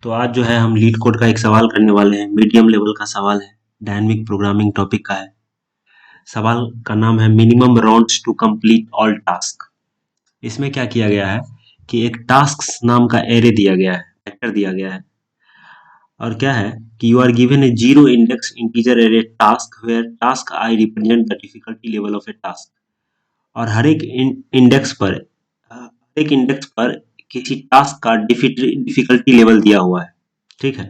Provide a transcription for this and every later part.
तो आज जो है हम लीड कोड का एक सवाल करने वाले हैं। मीडियम लेवल का सवाल है, डायनेमिक प्रोग्रामिंग टॉपिक का है। सवाल का नाम है minimum rounds to complete all task. इसमें क्या किया गया है कि एक टास्क नाम का एरे दिया गया है, वेक्टर दिया गया है, और क्या है कि you are given a zero index integer array task where task i represent the difficulty level of a task. और हर एक इंडेक्स पर किसी टास्क का डिफिकल्टी लेवल दिया हुआ है। ठीक है,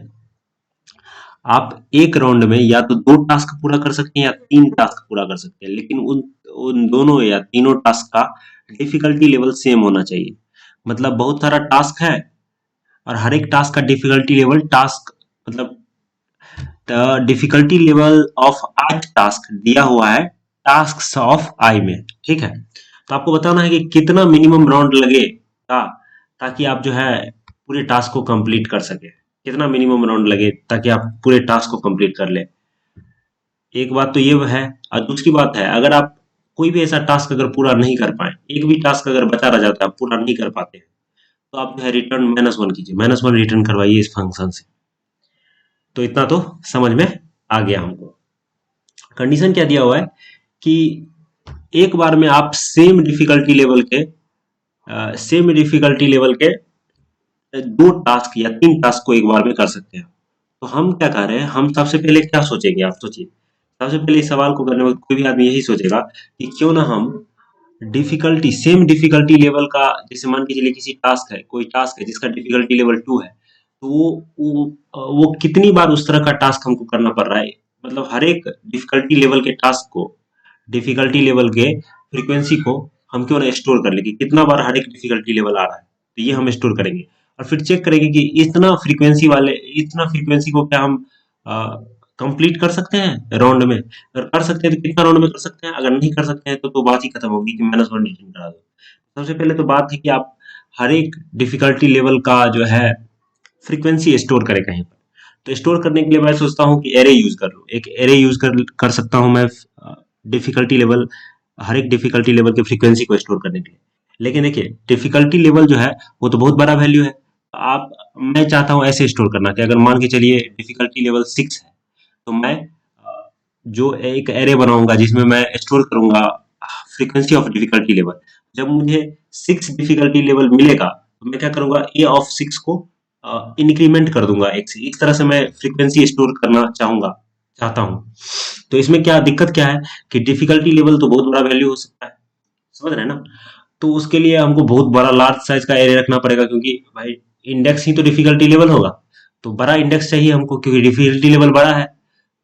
आप एक राउंड में या तो 2 टास्क पूरा कर सकते हैं या 3 टास्क पूरा कर सकते हैं, लेकिन उन उन दोनों या तीनों टास्क का डिफिकल्टी लेवल सेम होना चाहिए। मतलब बहुत सारा टास्क है और हर एक टास्क का डिफिकल्टी लेवल टास्क मतलब द डिफिकल्टी लेवल ऑफ आज टास्क दिया हुआ है टास्क ऑफ आई में। ठीक है, तो आपको बताना है कि कितना मिनिमम राउंड लगेगा ताकि आप जो है पूरे टास्क को कंप्लीट कर सके। कितना मिनिमम राउंड लगे ताकि आप पूरे टास्क को कंप्लीट कर ले। एक बात तो ये है, और दूसरी बात है, अगर आप कोई भी ऐसा टास्क अगर पूरा नहीं कर पाए, एक भी टास्क अगर बचा रह जाता है, आप पूरा नहीं कर पाते हैं, तो आप जो है रिटर्न -1 कीजिए, -1 रिटर्न करवाइए इस फंक्शन से। तो इतना तो समझ में आ गया हमको। कंडीशन क्या दिया हुआ है कि एक बार में आप सेम डिफिकल्टी लेवल के 2 टास्क या 3 टास्क को एक बार में कर सकते हैं। तो हम क्या कर रहे हैं, हम सबसे पहले क्या सोचेंगे, आप सोचिए। सबसे पहले इस सवाल को करने में कोई भी आदमी यही सोचेगा कि क्यों ना हम सेम डिफिकल्टी लेवल का, जैसे मान के चलिए किसी टास्क है, कोई टास्क है जिसका डिफिकल्टी लेवल 2 है, तो वो कितनी बार उस तरह का टास्क हमको करना पड़ रहा है। मतलब हर एक डिफिकल्टी लेवल के टास्क को, डिफिकल्टी लेवल के फ्रीक्वेंसी को हम क्यों ना स्टोर कर ले कि कितना बार हर एक डिफिकल्टी लेवल आ रहा है, तो ये हम स्टोर करेंगे। और फिर चेक करेंगे कि इतना फ्रीक्वेंसी को क्या हम कंप्लीट कर सकते हैं राउंड में। अगर कर सकते हैं तो कितना राउंड में कर सकते हैं, अगर नहीं कर सकते हैं तो बात ही खत्म होगी कि -1 रिटर्न करा दो। सबसे पहले तो बात है कि आप हर एक डिफिकल्टी लेवल का जो है फ्रीक्वेंसी स्टोर करें कहीं पर। तो स्टोर करने के लिए मैं सोचता हूँ कि एरे यूज कर लूँ, एक एरे यूज कर सकता हूँ मैं डिफिकल्टी लेवल, हर एक डिफिकल्टी लेवल की फ्रीक्वेंसी को स्टोर करने के लिए। लेकिन देखिए डिफिकल्टी लेवल जो है वो तो बहुत बड़ा वैल्यू है। आप मैं चाहता हूँ ऐसे स्टोर करना कि अगर मान के चलिए डिफिकल्टी लेवल 6 है, तो मैं जो एक एरे बनाऊंगा जिसमें मैं स्टोर करूंगा फ्रीक्वेंसी ऑफ डिफिकल्टी लेवल। जब मुझे 6 डिफिकल्टी लेवल मिलेगा तो मैं क्या करूंगा, ए ऑफ 6 को इंक्रीमेंट कर दूंगा एक से। इस तरह से मैं फ्रीक्वेंसी स्टोर करना चाहता हूँ। तो इसमें क्या दिक्कत क्या है कि डिफिकल्टी लेवल तो बहुत बड़ा वैल्यू हो सकता है, समझ रहे हैं ना। तो उसके लिए हमको बहुत बड़ा लार्ज साइज का एरे रखना पड़ेगा, क्योंकि भाई इंडेक्स ही तो डिफिकल्टी लेवल होगा। तो बड़ा इंडेक्स चाहिए हमको, क्योंकि डिफिकल्टी लेवल बड़ा है।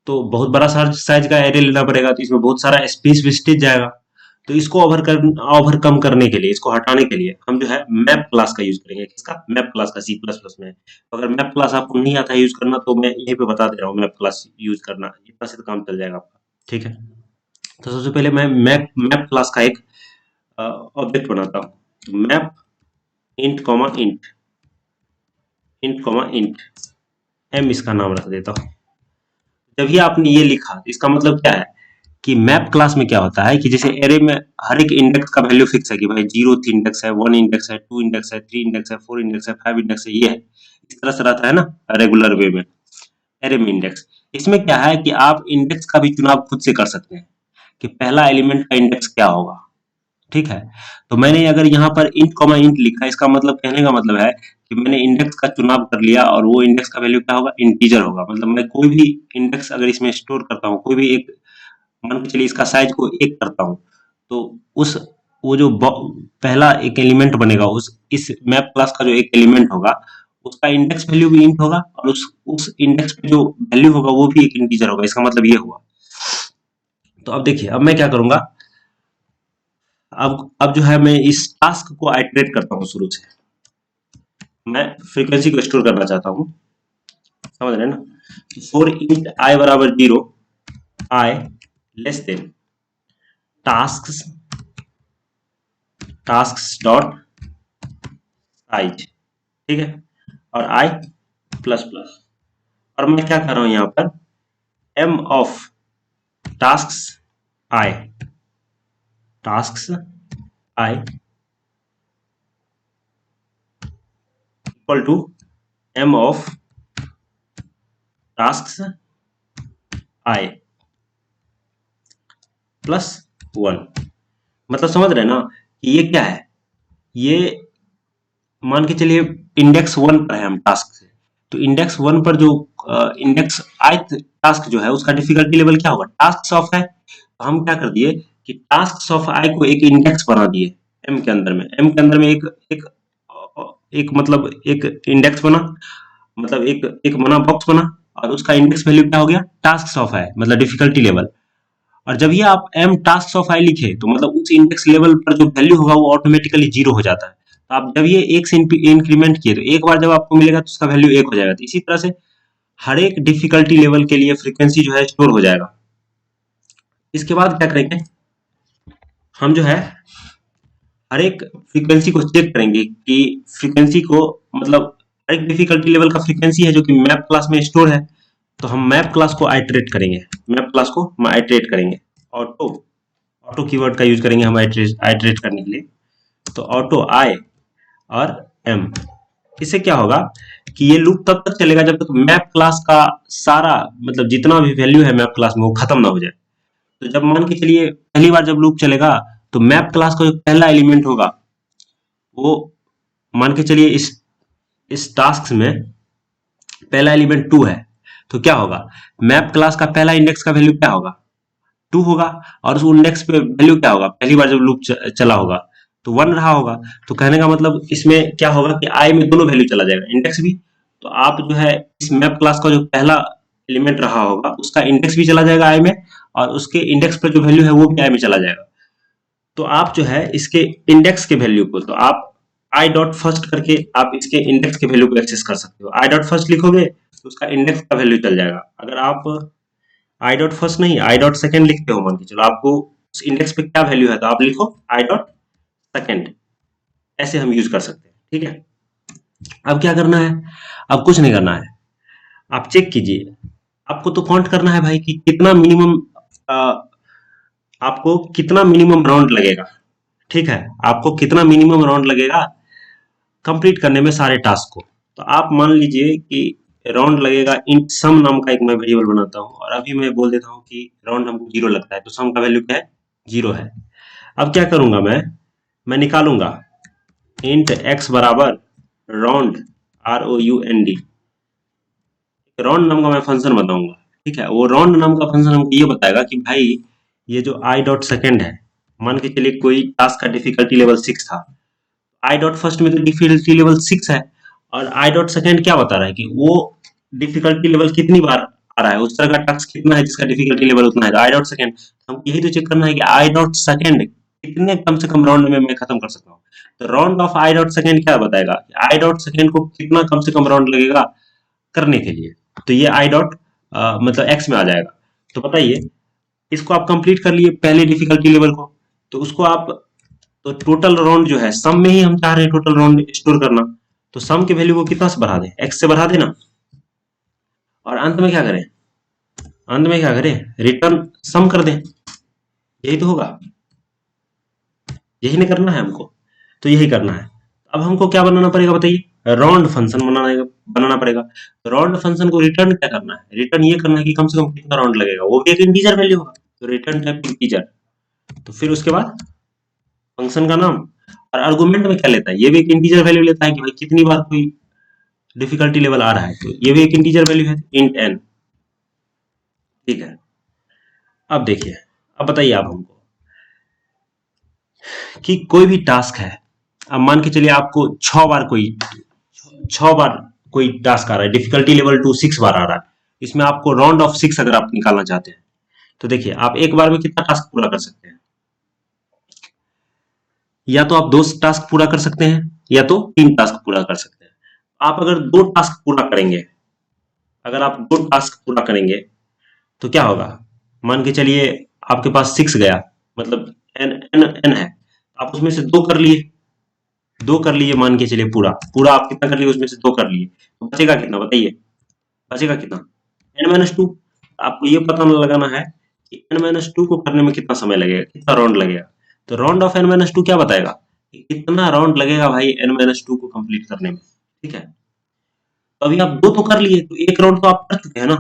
तो बहुत बड़ा साइज का एरे लेना पड़ेगा, तो इसमें बहुत सारा स्पेस वेस्टेज जाएगा। तो इसको ओवरकम करने के लिए, इसको हटाने के लिए हम जो है मैप क्लास का यूज करेंगे। किसका? मैप क्लास का, सी प्लस प्लस में। तो अगर मैप क्लास आपको नहीं आता है यूज करना, तो मैं यहीं पे बता दे रहा हूँ, मैप क्लास यूज करना, इतना से तो काम चल जाएगा आपका। ठीक है, तो सबसे पहले मैं मैप क्लास का एक ऑब्जेक्ट बनाता हूँ। मैप इंट एम इसका नाम रख देता हूँ। जब ही आपने ये लिखा तो इसका मतलब क्या है कि मैप क्लास में क्या होता है कि जैसे एरे में हर एक इंडेक्स का वैल्यू फिक्स है कि भाई 0 इंडेक्स है, 1 इंडेक्स है, 2 इंडेक्स है, 3 इंडेक्स है, 4 इंडेक्स है, 5 इंडेक्स है, ये है। इस तरह से रहता है ना रेगुलर वे में एरे में इंडेक्स। इसमें क्या है कि आप इंडेक्स का भी चुनाव खुद से कर सकते हैं कि पहला एलिमेंट का इंडेक्स क्या होगा। ठीक है, तो मैंने अगर यहाँ पर इंट लिखा, इसका मतलब, कहने का मतलब है कि मैंने इंडेक्स का चुनाव कर लिया और वो इंडेक्स का वैल्यू क्या होगा, इंटीजर होगा। मतलब मैं कोई भी इंडेक्स अगर इसमें स्टोर करता हूँ, कोई भी एक, मान के चलिए इसका साइज को 1 करता हूँ, तो उस वो जो पहला एक एलिमेंट बनेगा उस इस मैप क्लास का जो एक एलिमेंट होगा, उसका इंडेक्स वैल्यू भी इंट होगा, और उस इंडेक्स पे जो वैल्यू होगा वो भी एक इंटीजर होगा। इसका मतलब ये हुआ। तो अब देखिए, अब मैं क्या करूंगा, अब जो है मैं इस टास्क को आइटरेट करता हूँ शुरू से। मैं फ्रीक्वेंसी को स्टोर करना चाहता हूँ, समझ रहे हैं ना। फॉर इंट आई बराबर 0, i less than task dot size. ठीक है, और आई प्लस प्लस। और मैं क्या कर रहा हूं यहां पर, m of task i equal to m of task i plus 1, मतलब समझ रहे हैं ना कि ये क्या है, ये मान के चलिए इंडेक्स 1 पर है हम टास्क से, तो इंडेक्स 1 पर जो इंडेक्स ith टास्क जो है उसका डिफिकल्टी लेवल क्या होगा, टास्क ऑफ है, तो हम क्या कर दिए कि टास्क ऑफ आई को एक इंडेक्स बना दिए एम के अंदर में, एम के अंदर में एक एक एक मतलब एक इंडेक्स बना, मतलब एक एक बना बॉक्स बना, और उसका इंडेक्स वैल्यू क्या हो गया, टास्क ऑफ है मतलब डिफिकल्टी लेवल। और जब ये आप एम टास्क ऑफ आई लिखे तो मतलब उस इंडेक्स लेवल पर जो वैल्यू होगा वो ऑटोमेटिकली जीरो हो जाता है। तो आप जब ये एक से इंक्रीमेंट किए तो एक बार जब आपको मिलेगा तो उसका वैल्यू एक हो जाएगा। तो इसी तरह से हर एक डिफिकल्टी लेवल के लिए फ्रीक्वेंसी जो है स्टोर हो जाएगा। इसके बाद क्या करेंगे, हम जो है हर एक फ्रीक्वेंसी को चेक करेंगे कि फ्रीक्वेंसी को मतलब हर एक डिफिकल्टी लेवल का फ्रीक्वेंसी है जो कि मैप क्लास में स्टोर है, तो हम मैप क्लास को आइटरेट करेंगे, मैप क्लास को हम आइटरेट करेंगे, ऑटो ऑटो कीवर्ड का यूज करेंगे हम आइटरेट करने के लिए। तो ऑटो आई और एम, इससे क्या होगा कि ये लूप तब तक चलेगा जब तक मैप क्लास का सारा मतलब जितना भी वैल्यू है मैप क्लास में वो खत्म ना हो जाए। तो जब मान के चलिए पहली बार जब लूप चलेगा तो मैप क्लास का जो पहला एलिमेंट होगा वो मान के चलिए इस टास्क में पहला एलिमेंट 2 है, तो क्या होगा, मैप क्लास का पहला इंडेक्स का वैल्यू क्या होगा, 2 होगा, और उस इंडेक्स पे वैल्यू क्या होगा, पहली बार जब लूप चला होगा तो 1 रहा होगा। तो कहने का मतलब इसमें क्या होगा कि आई में दोनों वैल्यू चला जाएगा, इंडेक्स भी, तो आप जो है इस मैप क्लास का जो पहला एलिमेंट रहा होगा उसका इंडेक्स भी चला जाएगा आई में, और उसके इंडेक्स पर जो वैल्यू है वो भी आई में चला जाएगा। तो आप जो है इसके इंडेक्स के वैल्यू को, तो आप आई डॉट फर्स्ट करके आप इसके इंडेक्स के वैल्यू को एक्सेस कर सकते हो। आई डॉट फर्स्ट लिखोगे तो उसका इंडेक्स का वैल्यू चल जाएगा। अगर आप आई डॉट फर्स्ट नहीं आई डॉट सेकेंड लिखते हो, मान के चलो आपको उस इंडेक्स पे क्या वैल्यू है तो आप लिखो आई डॉट सेकेंड, ऐसे हम यूज कर सकते हैं। ठीक है, अब क्या करना है, अब कुछ नहीं करना है, आप चेक कीजिए, आपको तो काउंट करना है भाई कि कितना मिनिमम आपको कितना मिनिमम राउंड लगेगा। ठीक है, आपको कितना मिनिमम राउंड लगेगा कंप्लीट करने में सारे टास्क को। तो आप मान लीजिए कि राउंड लगेगा, इन सम नाम का एक मैं वेरिएबल बनाता हूँ और अभी मैं बोल देता हूँ कि राउंड हमको 0 लगता है, तो सम का वैल्यू क्या है, 0 है। अब क्या करूंगा मैं निकालूंगा इंट x बराबर राउंड ROUND, राउंड नाम का मैं फंक्शन बताऊंगा। ठीक है, वो राउंड नाम का फंक्शन हमको ये बताएगा कि भाई ये जो आई डॉट सेकेंड है, मान के चलिए कोई टास्क का डिफिकल्टी लेवल 6 था, आई डॉट फर्स्ट में तो डिफिकल्टी लेवल 6 है, और आई डॉट सेकेंड क्या बता रहा है कि वो डिफिकल्टी लेवल कितनी बार आ रहा है, उस तरह का टास्क कितना है जिसका डिफिकल्टी लेवल उतना है, तो आई डॉट सेकेंड, हमको यही तो चेक करना है कि आई डॉट सेकेंड कितने कम से कम राउंड में मैं खत्म कर सकता हूँ। तो round of I dot second क्या बताएगा, आई डॉट सेकेंड को कितना कम से कम राउंड लगेगा करने के लिए, तो ये आई डॉट मतलब एक्स में आ जाएगा। तो बताइए, इसको आप कंप्लीट कर लिए पहले डिफिकल्टी लेवल को, तो उसको आप, तो टोटल राउंड जो है सम में ही हम चाह रहे हैं टोटल राउंड स्टोर करना, तो सम के वैल्यू को कितना से बढ़ा दें, एक्स से बढ़ा देना, और अंत में क्या करें, अंत में क्या करें, रिटर्न सम कर दें, यही तो होगा, यही नहीं करना है हमको, तो यही करना है। अब हमको क्या बनाना पड़ेगा बताइए, राउंड फंक्शन बनाना पड़ेगा। तो राउंड फंक्शन को रिटर्न क्या करना है, रिटर्न ये करना है कि कम से कम कितना राउंड लगेगा, वो भी एक इंटीजर वैल्यू होगा, तो रिटर्न टाइप इंटीजर। तो फिर उसके बाद फंक्शन का नाम, और आर्गुमेंट में क्या लेता है, ये भी एक इंटीजर वैल्यू लेता है कि भाई कितनी बार कोई डिफिकल्टी लेवल आ रहा है, तो ये भी एक इंटीजर वैल्यू है, इंट एन। ठीक है, अब देखिए, अब बताइए आप हमको कि कोई भी टास्क है, अब मान के चलिए आपको 6 बार कोई टास्क आ रहा है, डिफिकल्टी लेवल 2 6 बार आ रहा है, इसमें आपको राउंड ऑफ 6 अगर आप निकालना चाहते हैं, तो देखिए आप एक बार में कितना टास्क पूरा कर सकते हैं, या तो आप 2 टास्क पूरा कर सकते हैं या तो 3 टास्क पूरा कर सकते हैं। आप अगर 2 टास्क पूरा करेंगे, अगर आप 2 टास्क पूरा करेंगे तो क्या होगा, मान के चलिए आपके पास 6 गया, मतलब एन एन एन है, आप उसमें से 2 कर लिए, 2 कर लिए, मान के चलिए पूरा पूरा आप कितना कर लिए, उसमें से 2 कर लिए, तो बचेगा कितना बताइए, बचेगा कितना, n-2। आपको ये पता लगाना है कि n-2 को करने में कितना समय लगेगा, कितना राउंड लगेगा। तो राउंड ऑफ n-2 क्या बताएगा कि कितना राउंड लगेगा भाई n-2 को कंप्लीट करने में। ठीक है, तो अभी आप दो तो कर लिए, तो एक राउंड तो आप कर चुके हैं ना।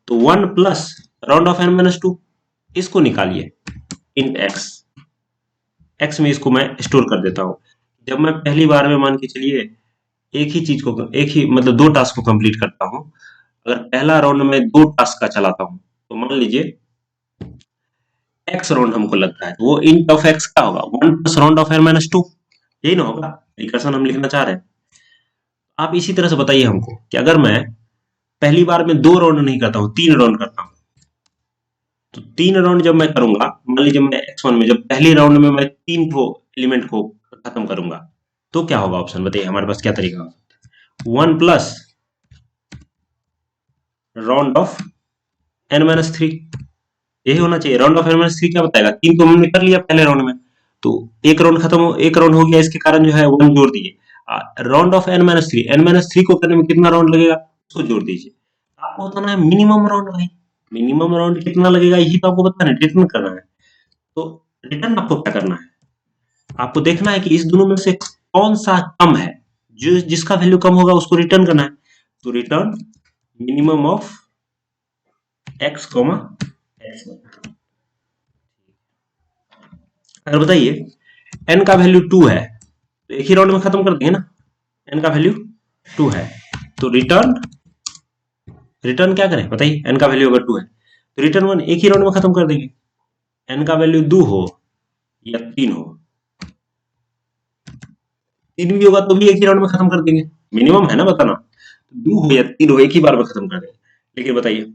तो 1 plus round of n minus 2, इसको निकालिए इन एक्स। एक्स में इसको मैं स्टोर कर देता हूँ। जब मैं पहली बार में मान के चलिए एक ही चीज को, एक ही मतलब दो टास्क को कंप्लीट करता हूँ, अगर पहला राउंड में दो टास्क का चलाता हूँ, तो मान लीजिए एक्स राउंड हमको लगता है, तो वो इंट ऑफ एक्स क्या होगा, 1 plus round of n minus 2, यही ना होगा रिकर्सन हम लिखना चाह रहे हैं। आप इसी तरह से बताइए हमको कि अगर मैं पहली बार में दो राउंड नहीं करता हूँ, तीन राउंड करता हूँ, तो तीन राउंड जब मैं करूंगा, मान लीजिए मैं x1 में जब पहले राउंड में मैं तीन ठो एलिमेंट को खत्म करूंगा, तो क्या होगा ऑप्शन बताइए, हमारे पास क्या तरीका होगा। 1 प्लस राउंड ऑफ n-3, यही होना चाहिए। राउंड ऑफ n-3 क्या बताएगा, तीन तो हमने कर लिया पहले राउंड में, तो एक राउंड खत्म हो, एक राउंड हो गया, इसके कारण जो है वन जोड़ दिए। राउंड ऑफ n-3 को करने में कितना राउंड लगेगा, उसको जोड़ दीजिए। आपको बताना है मिनिमम राउंड भाई, मिनिमम राउंड कितना लगेगा यही तो आपको बताना है, रिटर्न करना है। तो रिटर्न आपको क्या करना है, आपको देखना है कि इस दोनों में से कौन सा कम है, जो जिसका वैल्यू कम होगा उसको रिटर्न करना है। तो return minimum of x comma x. अगर बताइए n का वैल्यू 2 है, तो एक ही राउंड में खत्म कर देंगे ना, n का वैल्यू 2 है, तो रिटर्न, रिटर्न क्या करें बताइए, n का वैल्यू अगर 2 है तो रिटर्न 1 एक ही राउंड में खत्म कर देंगे। n का वैल्यू 2 हो या 3 हो, 3 भी होगा तो भी एक ही राउंड में खत्म कर देंगे, मिनिमम है ना बताना। 2 हो या 3 हो, एक ही बार में खत्म कर देंगे। लेकिन बताइए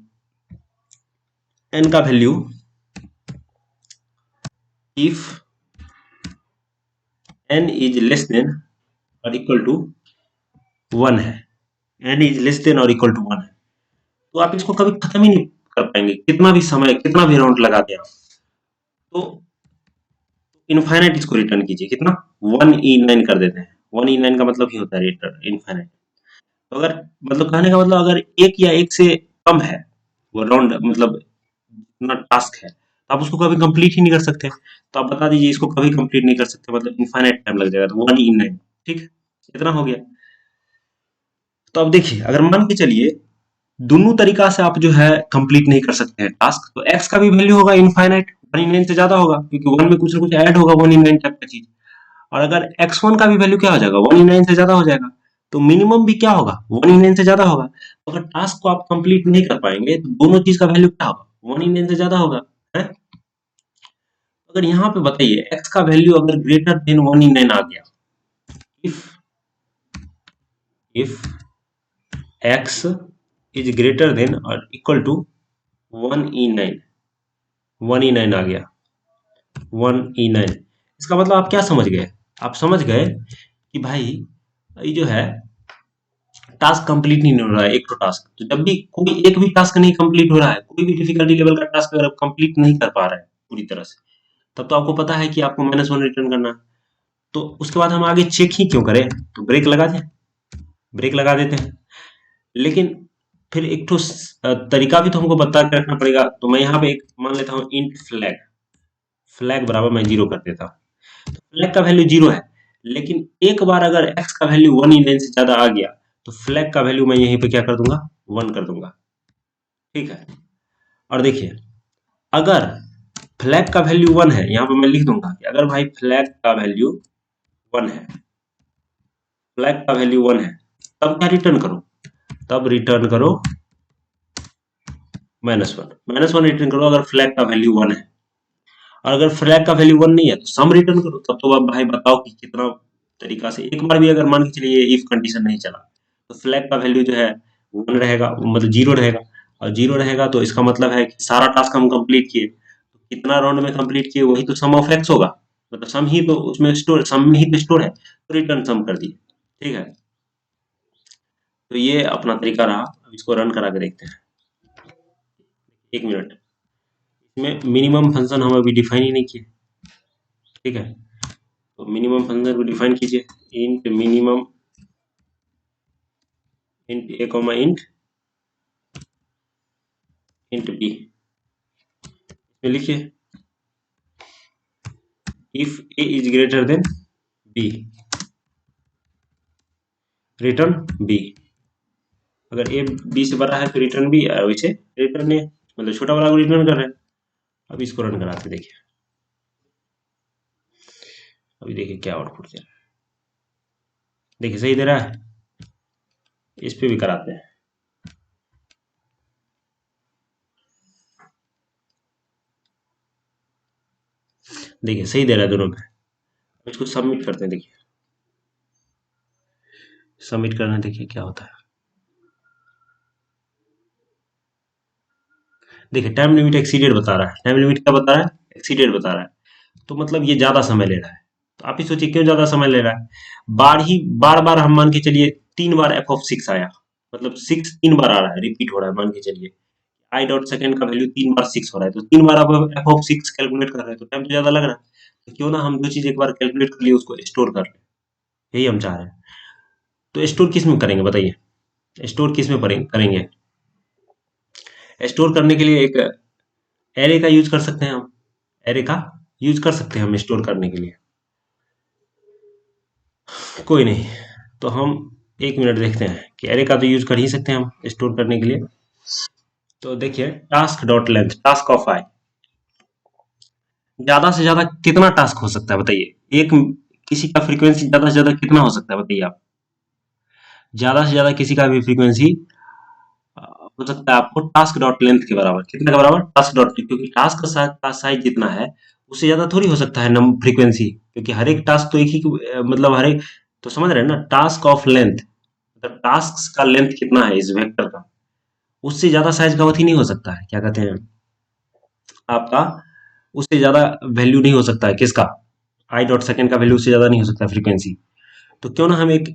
n का value if n is less than और इक्वल टू 1 है, n इज लेस देन और इक्वल टू 1 है, तो आप इसको कभी खत्म ही नहीं कर पाएंगे, कितना भी समय कितना भी राउंड लगा दें आप। तो इनफाइनाइट इसको रिटर्न कीजिए, कितना 1e9 कर देते हैं। 1e9 का मतलब ही होता है रिटर्न इनफाइनाइट। तो अगर मतलब कहने का मतलब अगर एक या एक से कम है वो राउंड, मतलब जितना टास्क है, तो आप उसको कभी कंप्लीट ही नहीं कर सकते। तो आप बता दीजिए इसको कभी कंप्लीट नहीं कर सकते, मतलब इनफाइनाइट टाइम लग जाएगा, तो 1e9। ठीक है, इतना हो गया। तो अब देखिए अगर मान के चलिए दोनों तरीका से आप जो है कंप्लीट नहीं कर सकते हैं टास्क, तो एक्स का भी वैल्यू होगा इनफाइनाइट, 1 से ज्यादा होगा, क्योंकि 1 में कुछ ना कुछ ऐड होगा 1 टाइप का चीज। और अगर x1 का भी वैल्यू क्या हो जाएगा, 1 से ज्यादा हो जाएगा, तो मिनिमम भी क्या होगा, 1 से ज्यादा होगा। तो अगर टास्क को आप कंप्लीट नहीं कर पाएंगे तो दोनों चीज का वैल्यू क्या होगा, 1 से ज्यादा होगा है। अगर यहाँ पे बताइए x का वैल्यू अगर ग्रेटर देन 1 आ गया, if if x is greater then और इक्वल टू 1 1 आ गया, 1 इसका मतलब आप क्या समझ गए, आप समझ गए कि भाई ये जो है टास्क कंप्लीट नहीं हो रहा है, एक तो टास्क, तो जब भी कोई एक भी टास्क नहीं कंप्लीट हो रहा है, कोई भी डिफिकल्टी लेवल का टास्क अगर आप कंप्लीट नहीं कर पा रहे हैं पूरी तरह से, तब तो आपको पता है कि आपको -1 रिटर्न करना है। तो उसके बाद हम आगे चेक ही क्यों करें, तो ब्रेक लगा दें, ब्रेक लगा देते हैं। लेकिन फिर एक ठो तरीका भी तो हमको बता के रखना पड़ेगा, तो मैं यहाँ पे एक मान लेता हूँ इंट फ्लैग, फ्लैग बराबर मैं 0 कर देता हूँ। फ्लैग का वैल्यू 0 है, लेकिन एक बार अगर x का वैल्यू 1 से ज्यादा आ गया, तो फ्लैग का वैल्यू मैं यहीं पे क्या कर दूंगा, 1 कर दूंगा। ठीक है, और देखिए अगर फ्लैग का वैल्यू 1 है, यहाँ पे मैं लिख दूंगा कि अगर भाई फ्लैग का वैल्यू 1 है, फ्लैग का वैल्यू 1 है, तब क्या रिटर्न करो, तब रिटर्न करो -1, -1 रिटर्न करो अगर फ्लैग का वैल्यू 1 है। और अगर फ्लैग का वैल्यू 1 नहीं है तो सम रिटर्न करो, तब तो अब भाई बताओ कि कितना तरीका से, एक बार भी अगर मान के चलिए इफ कंडीशन नहीं चला, तो फ्लैग का वैल्यू जो है 1 रहेगा, मतलब 0 रहेगा, और 0 रहेगा तो इसका मतलब है कि सारा टास्क हम कंप्लीट किए, तो कितना राउंड में कंप्लीट किए वही तो सम ऑफ एक्स होगा, मतलब सम ही तो उसमें स्टोर, सम में ही तो स्टोर है, तो रिटर्न सम कर दिए। ठीक है, तो ये अपना तरीका रहा, अब इसको रन करा के देखते हैं। 1 मिनट, इसमें मिनिमम फंक्शन हम अभी डिफाइन ही नहीं किए। ठीक है, तो मिनिमम फंक्शन को डिफाइन कीजिए, int minimum int a comma int b, इसमें लिखिए if a is greater than b, return b. अगर ए बी से बड़ा है तो रिटर्न बी, वैसे रिटर्न ए, मतलब छोटा वाला को रिटर्न कर रहे हैं। अब इसको रन कराते देखिए, अभी देखिए क्या आउटपुट दे रहा है। देखिए सही दे रहा है। इस पे भी कराते हैं। देखिए सही दे रहा है दोनों में। इसको सबमिट करते हैं, देखिए सबमिट करना, देखिए क्या होता है। देखिए टाइम लिमिट एक्सीडेड बता रहा है। टाइम लिमिट क्या बता रहा है? एक्सीडेड बता रहा है। तो मतलब ये ज्यादा समय ले रहा है। तो आप ही सोचिए क्यों ज्यादा समय ले रहा है। बार बार हम मान के चलिए 3 बार f(6) आया, मतलब 6 3 बार आ रहा है, रिपीट हो रहा है। मान के चलिए आई डॉट सेकंड का वैल्यू 3 बार 6 हो रहा है, तो 3 बार आप f(6) कैलकुलेट कर रहे हैं, तो टाइम तो ज्यादा लग रहा है। तो क्यों ना हम दो चीज एक बार कैलकुलेट कर लिए, उसको स्टोर कर लें। यही हम चाह रहे हैं। तो स्टोर किस में करेंगे बताइए? स्टोर किस में करेंगे? स्टोर करने के लिए एक एरे का यूज कर सकते हैं हम। एरे का यूज कर सकते हैं हम स्टोर करने के लिए। कोई नहीं, तो हम 1 मिनट देखते हैं कि एरे का तो यूज कर ही सकते हैं हम स्टोर करने के लिए। तो देखिए task dot length, task of i, ज्यादा से ज्यादा कितना टास्क हो सकता है बताइए? एक किसी का फ्रीक्वेंसी ज्यादा से ज्यादा कितना हो सकता है बताइए आप? ज्यादा से ज्यादा किसी का भी फ्रीक्वेंसी हो सकता है आपको टास्क डॉट लेंथ के बराबर। कितने के बराबर? टास्क डॉट, क्योंकि टास्क का साइज जितना है उससे ज्यादा थोड़ी हो सकता है नम फ्रीक्वेंसी, क्योंकि हर एक टास्क तो एक ही मतलब हर एक, तो समझ रहे हैं ना, टास्क ऑफ लेंथ मतलब टास्क का लेंथ कितना है इस वेक्टर का, उससे ज्यादा साइज का अथी नहीं हो सकता है, क्या कहते हैं आपका, उससे ज्यादा वैल्यू नहीं हो सकता है किसका, आई डॉट सेकेंड का वैल्यू उससे ज्यादा नहीं हो सकता फ्रीक्वेंसी। तो क्यों ना हम एक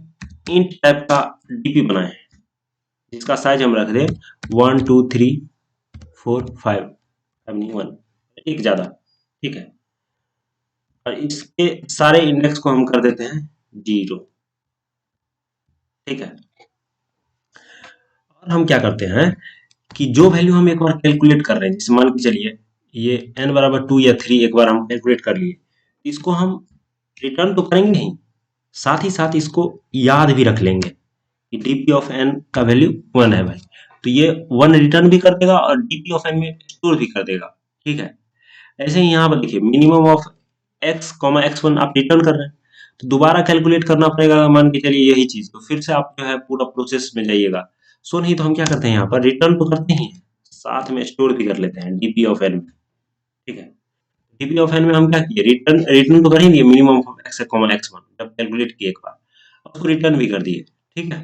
इंट टाइप का डीपी बनाए, जिसका साइज हम रख दें 1 2 3 4 5, अब नहीं 1, एक ज्यादा, ठीक है। और इसके सारे इंडेक्स को हम कर देते हैं 0, ठीक है। और हम क्या करते हैं कि जो वैल्यू हम एक बार कैलकुलेट कर रहे हैं, जैसे मान के चलिए ये n बराबर 2 या 3 एक बार हम कैलकुलेट कर लिए, इसको हम रिटर्न तो करेंगे नहीं, साथ ही साथ इसको याद भी रख लेंगे कि डीपी ऑफ एन का वैल्यू 1 है भाई। तो ये 1 रिटर्न भी कर देगा और डीपी ऑफ एन में स्टोर भी कर देगा, ठीक है। ऐसे ही यहाँ पर देखिए minimum of x comma x1 आप रिटर्न कर रहे हैं, तो दोबारा कैलकुलेट करना पड़ेगा, मान के चलिए यही चीज, तो फिर से आप जो है पूरा प्रोसेस में जाइएगा। सो नहीं तो हम क्या करते हैं, यहाँ पर रिटर्न तो करते ही हैं, साथ में स्टोर भी कर लेते हैं डीपी ऑफ एन में, ठीक है। डीपी ऑफ एन में हम क्या किए, रिटर्न रिटर्न तो कर ही दिए minimum of x comma x1 जब कैलकुलेट किए एक बार, उसको रिटर्न भी कर दिए, ठीक है।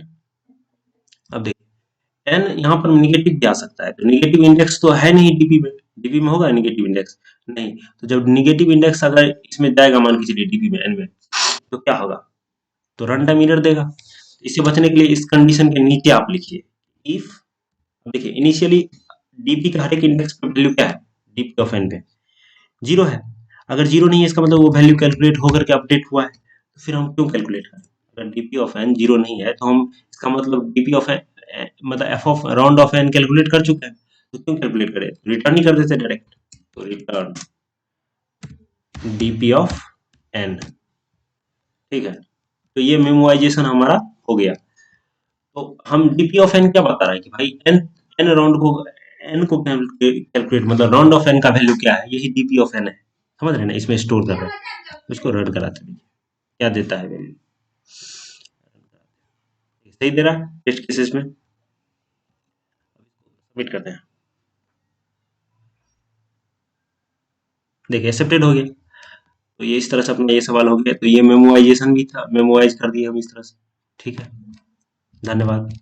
अब देखिए एन यहाँ पर निगेटिव भी आ सकता है, तो निगेटिव इंडेक्स तो है नहीं डीपी में, डीपी में होगा निगेटिव इंडेक्स नहीं, तो जब निगेटिव इंडेक्स अगर इसमें जाएगा मान के चलिए डीपी में एन में, तो क्या होगा, तो रन टाइम एरर देगा। इससे बचने के लिए इस कंडीशन के नीचे आप लिखिए इफ, देखिए इनिशियली डीपी का हर एक इंडेक्स पर वैल्यू क्या है, डीपी ऑफ एन पे 0 है। अगर 0 नहीं है इसका मतलब वो वैल्यू कैलकुलेट होकर के अपडेट हुआ है, तो फिर हम क्यों कैलकुलेट करें? अगर डीपी ऑफ एन 0 नहीं है तो हम इसका मतलब डीपी ऑफ एन मतलब f of round of n calculate कर चुके हैं, तो क्यों कैलकुलेट करें, रिटर्न ही कर देते डायरेक्ट। तो रिटर्न डीपी ऑफ एन, ठीक है। तो ये मेमोराइजेशन हमारा हो गया। तो हम डीपी ऑफ एन क्या बता रहा है कि भाई एन, एन को कैलकुलेट मतलब राउंड ऑफ एन का वैल्यू क्या है, यही डीपी ऑफ एन है, समझ रहे हैं ना, इसमें स्टोर कर रहे हैं। उसको रन कराते हैं, क्या देता है वैल्यू, सही दे रहा है टेस्ट केसेस में। सबमिट करते हैं, देखिए एक्सेप्टेड हो गया। तो ये इस तरह से अपना ये सवाल हो गया। तो ये मेमोराइजेशन भी था, मेमोराइज कर दिया हम इस तरह से, ठीक है। धन्यवाद।